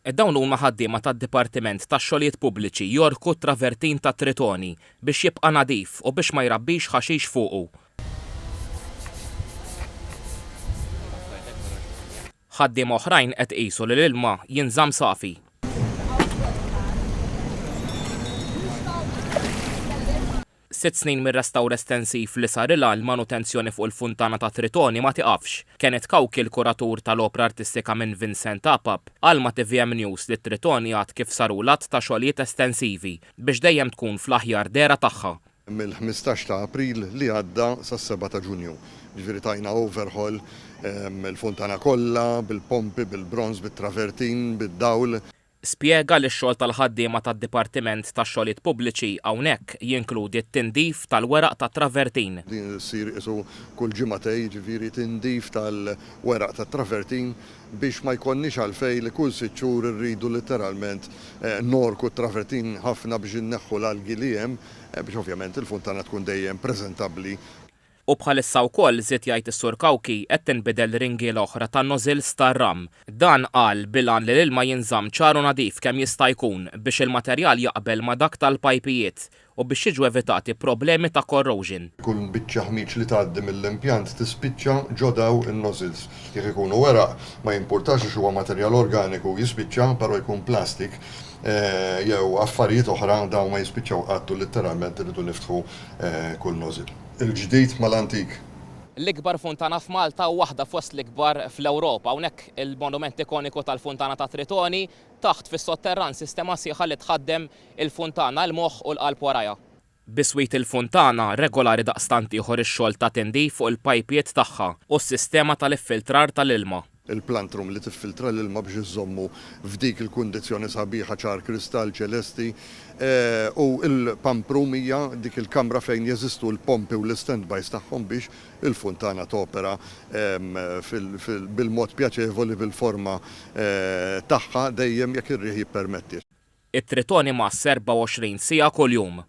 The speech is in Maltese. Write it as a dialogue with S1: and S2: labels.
S1: Dawn huma ħaddiema tad-Dipartiment tax-Xogħlijiet Pubbliċi jorku t-travertin ta' Tritoni biex jibqa' nadif u biex ma jrabbix ħaxix fuqu. Ħaddiema oħrajn qed qisu li l-ilma jinżamm safi. 6 snin mir-restawr estensiv li sar ilha l-manutenzjoni fuq il-funtana ta' Tritoni ma tiqafx. Kienet Kawki l-kuratur tal-opra artistika minn Vincent Apap għalma TVM News li Tritoni għad kif saru lat ta' xogħlijiet estensivi biex dejjem tkun fl-aħjar dera tagħha.
S2: Mill-15 ta' April li għadda sas-7 ta' Ġunju. Ġifieri tajna overhaul il-funtana kollha bil-pompi, bil-bronz, bit-travertin, bid-dawl.
S1: Spjega li x-xogħol tal-ħaddiema tad-Dipartiment tax-Xogħlijiet Pubbliċi hawnhekk jinkludi t-tindif tal-weraq tat-travertin.
S2: Din issir isu kull ġimagħtej, ġifieri tindif tal-weraq tat-travertin biex ma jkollniex għalfejn li kull 6 xhur irridu litteralment norku t-travertin ħafna biex inneħħu l-algi li hemm biex ovvjament il-funtana tkun dejjem preżentabbli.
S1: U bħalissa wkoll żied jgħid is-Sur Kawki qed tinbidel ringiela oħra tan-nożils tar-ram. Dan qal bilan li l-ilma jinżamm ċaru nadif kemm jista' jkun biex il-materjal jaqbel ma' dak tal-pajpijiet u biex jiġu evitati problemi ta' corrosion.
S2: Kull biċċa ħmiġ li tgħaddi mill-impjant tispiċċa ġodaw in-nożils. Jekk ikunu weraq ma jimpurtax xi huwa materjal organiku jispiċċa però jkun plastik jew affarijiet oħra dawn ma jispiċċaw qattu litteralment irridu niftħu kull nożil. Il-ġdid mal-antik.
S1: L-ikbar funtana f'Malta u waħda fost l-ikbar fl-Ewropa. Hawnhekk il-monument ikoniku tal-funtana ta' Tritoni taħt fis-sotterran sistema sieħa li tħaddem il-funtana l-moħħ u l-qalb warajha. Biswit il-funtana regolari daqstant ieħor ix-xogħol ta' tindif fuq il-pajpijiet tagħha u s-sistema tal-iffiltrar tal-ilma.
S2: Il-plantrum li tiffiltra l-ilma biex iżommu f'dik il-kundizzjoni sabiħa ċar kristall ċelesti u il-pump hija dik il-kamra fejn jeżistu l-pompi u l-standbys tagħhom biex il-funtana topera bil-mod pjaċevoli bil-forma tagħha dejjem jekk ir-riħ jippermetti.
S1: It-Tritoni ma' 24 siegħa kuljum.